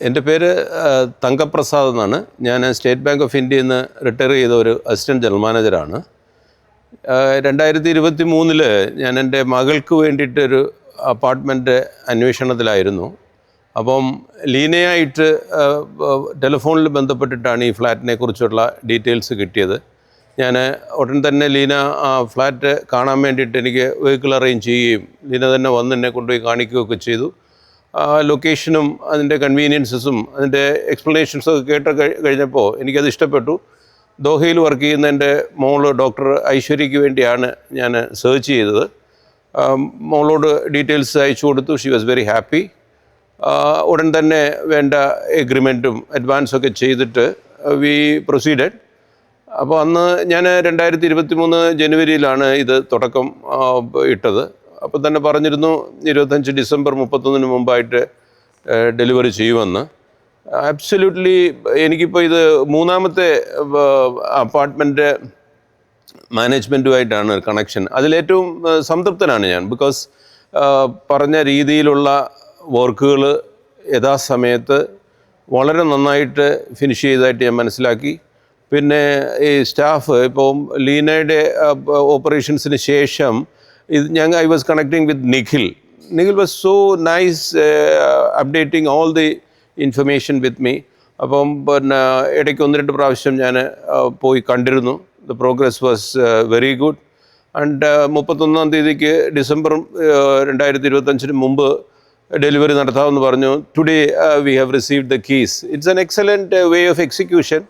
എൻ്റെ പേര് തങ്കപ്രസാദ് എന്നാണ്. ഞാൻ സ്റ്റേറ്റ് ബാങ്ക് ഓഫ് ഇന്ത്യയിൽ നിന്ന് റിട്ടയർ ചെയ്ത ഒരു അസിസ്റ്റൻറ്റ് ജനറൽ മാനേജറാണ്. 2023 ഞാൻ എൻ്റെ മകൾക്ക് വേണ്ടിയിട്ടൊരു അപ്പാർട്ട്മെൻറ്റ് അന്വേഷണത്തിലായിരുന്നു. അപ്പം ലീനയായിട്ട് ടെലിഫോണിൽ ബന്ധപ്പെട്ടിട്ടാണ് ഈ ഫ്ലാറ്റിനെ കുറിച്ചുള്ള ഡീറ്റെയിൽസ് കിട്ടിയത്. ഞാൻ ഉടൻ തന്നെ ലീന ആ ഫ്ലാറ്റ് കാണാൻ വേണ്ടിയിട്ട് എനിക്ക് വെഹിക്കിൾ അറേഞ്ച് ചെയ്യുകയും ലീന തന്നെ വന്ന് എന്നെ കൊണ്ടുപോയി കാണിക്കുകയൊക്കെ ചെയ്തു. ലൊക്കേഷനും അതിൻ്റെ കൺവീനിയൻസസും അതിൻ്റെ എക്സ്പ്ലനേഷൻസൊക്കെ കഴിഞ്ഞപ്പോൾ എനിക്കത് ഇഷ്ടപ്പെട്ടു. ദോഹയിൽ വർക്ക് ചെയ്യുന്ന എൻ്റെ മോള് ഡോക്ടർ ഐശ്വര്യയ്ക്ക് വേണ്ടിയാണ് ഞാൻ സെർച്ച് ചെയ്തത്. മോളോട് ഡീറ്റെയിൽസ് അയച്ചു കൊടുത്തു. She was very happy. ഉടൻ തന്നെ വേണ്ട എഗ്രിമെൻറ്റും അഡ്വാൻസൊക്കെ ചെയ്തിട്ട് വി പ്രൊസീഡഡ്. അപ്പോൾ അന്ന് ഞാൻ 2023 ജനുവരിയിലാണ് ഇത് തുടക്കം ഇട്ടത്. അപ്പോൾ തന്നെ പറഞ്ഞിരുന്നു 25 ഡിസംബർ 31 മുമ്പായിട്ട് ഡെലിവറി ചെയ്യുമെന്ന്. ആബ്സല്യൂട്ട്ലി എനിക്കിപ്പോൾ ഇത് മൂന്നാമത്തെ അപ്പാർട്ട്മെൻറ്റ് മാനേജ്മെൻറ്റുമായിട്ടാണ് കണക്ഷൻ. അതിലേറ്റവും സംതൃപ്തനാണ് ഞാൻ. ബിക്കോസ് പറഞ്ഞ രീതിയിലുള്ള വർക്കുകൾ യഥാസമയത്ത് വളരെ നന്നായിട്ട് ഫിനിഷ് ചെയ്തതായിട്ട് ഞാൻ മനസ്സിലാക്കി. പിന്നെ ഈ സ്റ്റാഫ് ഇപ്പം ലീനയുടെ ഓപ്പറേഷൻസിന് ശേഷം I was connecting with Nikhil. Nikhil was so nice updating all the information with me. അപ്പം പിന്നെ ഇടയ്ക്ക് 1-2 പ്രാവശ്യം ഞാൻ പോയി കണ്ടിരുന്നു. The progress was very good. And 31-ാം തീയതിക്ക് ഡിസംബർ 2025 മുമ്പ് ഡെലിവറി നടത്താമെന്ന് പറഞ്ഞു. Today we have received the keys. It's an excellent way of execution.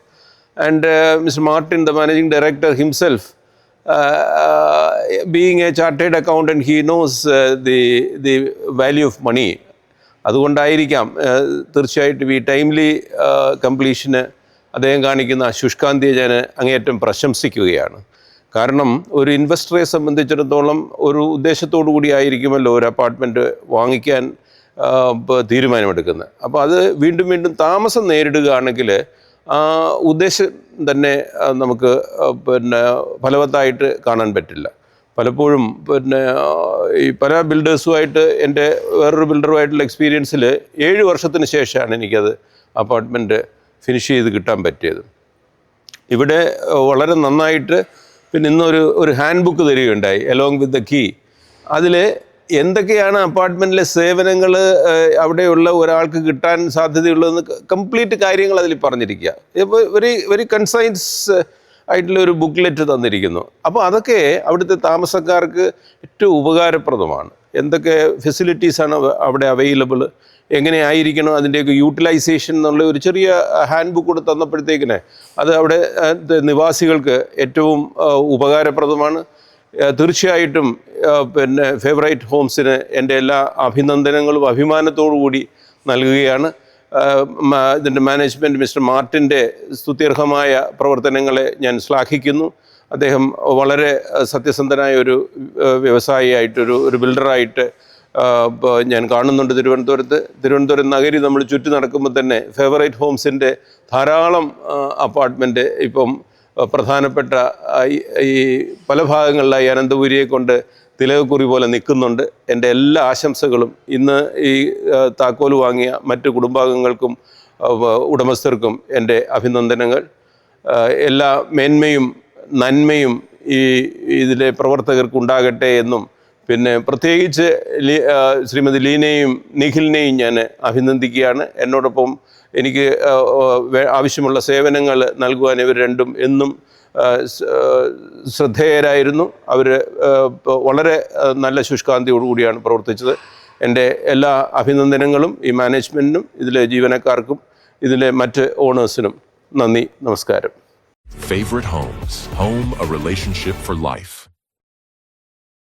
And Mr. Martin, the managing director himself, being a chartered accountant, he knows the value of money. അതുകൊണ്ടായിരിക്കാം തീർച്ചയായിട്ടും ഈ timely കംപ്ലീഷന് അദ്ദേഹം കാണിക്കുന്ന ശുഷ്കാന്തിയെ ഞാൻ അങ്ങേയറ്റം പ്രശംസിക്കുകയാണ്. കാരണം ഒരു ഇൻവെസ്റ്ററെ സംബന്ധിച്ചിടത്തോളം ഒരു ഉദ്ദേശത്തോടു കൂടി ആയിരിക്കുമല്ലോ ഒരു അപ്പാർട്ട്മെൻറ്റ് വാങ്ങിക്കാൻ തീരുമാനമെടുക്കുന്നത്. അപ്പോൾ അത് വീണ്ടും വീണ്ടും താമസം നേരിടുകയാണെങ്കിൽ ആ ഉദ്ദേശം തന്നെ നമുക്ക് പിന്നെ ഫലവത്തായിട്ട് കാണാൻ പറ്റില്ല. പലപ്പോഴും പിന്നെ ഈ പല ബിൽഡേഴ്സുമായിട്ട് എൻ്റെ വേറൊരു ബിൽഡറുമായിട്ടുള്ള എക്സ്പീരിയൻസിൽ 7 വർഷത്തിന് ശേഷമാണ് എനിക്കത് അപ്പാർട്ട്മെൻറ്റ് ഫിനിഷ് ചെയ്ത് കിട്ടാൻ പറ്റിയത്. ഇവിടെ വളരെ നന്നായിട്ട് പിന്നെ ഇന്നൊരു ഹാൻഡ് ബുക്ക് തരികയുണ്ടായി അലോങ് വിത്ത് ദ കീ. അതിൽ എന്തൊക്കെയാണ് അപ്പാർട്ട്മെൻറ്റിലെ സേവനങ്ങൾ അവിടെയുള്ള ഒരാൾക്ക് കിട്ടാൻ സാധ്യതയുള്ളതെന്ന് കംപ്ലീറ്റ് കാര്യങ്ങൾ അതിൽ പറഞ്ഞിരിക്കുക. ഇപ്പോൾ വെരി കൺസൈൻസ് ആയിട്ടുള്ള ഒരു ബുക്ക്ലെറ്റ് തന്നിരിക്കുന്നു. അപ്പോൾ അതൊക്കെ അവിടുത്തെ താമസക്കാർക്ക് ഏറ്റവും ഉപകാരപ്രദമാണ്. എന്തൊക്കെ ഫെസിലിറ്റീസാണ് അവിടെ അവൈലബിൾ, എങ്ങനെയായിരിക്കണം അതിൻ്റെയൊക്കെ യൂട്ടിലൈസേഷൻ എന്നുള്ള ഒരു ചെറിയ ഹാൻഡ് ബുക്ക് കൂടെ തന്നപ്പോഴത്തേക്കിനെ അത് അവിടെ നിവാസികൾക്ക് ഏറ്റവും ഉപകാരപ്രദമാണ്. തീർച്ചയായിട്ടും പിന്നെ ഫേവറേറ്റ് ഹോംസിന് എൻ്റെ എല്ലാ അഭിനന്ദനങ്ങളും അഭിമാനത്തോടു കൂടി നൽകുകയാണ്. ഇതിൻ്റെ മാനേജ്മെൻറ്റ് മിസ്റ്റർ മാർട്ടിൻ്റെ സ്തുത്യർഹമായ പ്രവർത്തനങ്ങളെ ഞാൻ ശ്ലാഘിക്കുന്നു. അദ്ദേഹം വളരെ സത്യസന്ധനായ ഒരു വ്യവസായിയായിട്ടൊരു ബിൽഡറായിട്ട് ഞാൻ കാണുന്നുണ്ട് തിരുവനന്തപുരം നഗരി നമ്മൾ ചുറ്റി നടക്കുമ്പോൾ തന്നെ ഫേവറേറ്റ് ഹോംസിൻ്റെ ധാരാളം അപ്പാർട്ട്മെൻറ്റ് ഇപ്പം പ്രധാനപ്പെട്ട ഈ പല ഭാഗങ്ങളിലായി അനന്തപുരിയെ കൊണ്ട് തിലകക്കുറി പോലെ നിൽക്കുന്നുണ്ട്. എൻ്റെ എല്ലാ ആശംസകളും ഇന്ന് ഈ താക്കോൽ വാങ്ങിയ മറ്റ് കുടുംബാംഗങ്ങൾക്കും ഉടമസ്ഥർക്കും എൻ്റെ അഭിനന്ദനങ്ങൾ. എല്ലാ മേന്മയും നന്മയും ഇതിലെ പ്രവർത്തകർക്കുണ്ടാകട്ടെ എന്നും പിന്നെ പ്രത്യേകിച്ച് ശ്രീമതി ലീനയും നിഖിലിനെയും ഞാൻ അഭിനന്ദിക്കുകയാണ്. എന്നോടൊപ്പം എനിക്ക് ആവശ്യമുള്ള സേവനങ്ങൾ നൽകുവാൻ ഇവർ രണ്ടും എന്നും ശ്രദ്ധേയരായിരുന്നു. അവർ വളരെ നല്ല ശുഷ്കാന്തിയോടുകൂടിയാണ് പ്രവർത്തിച്ചത്. എൻ്റെ എല്ലാ അഭിനന്ദനങ്ങളും ഈ മാനേജ്മെൻറ്റിനും ഇതിലെ ജീവനക്കാർക്കും ഇതിലെ മറ്റ് ഓണേഴ്സിനും നന്ദി, നമസ്കാരം. Favorite Homes. Home, a relationship for life.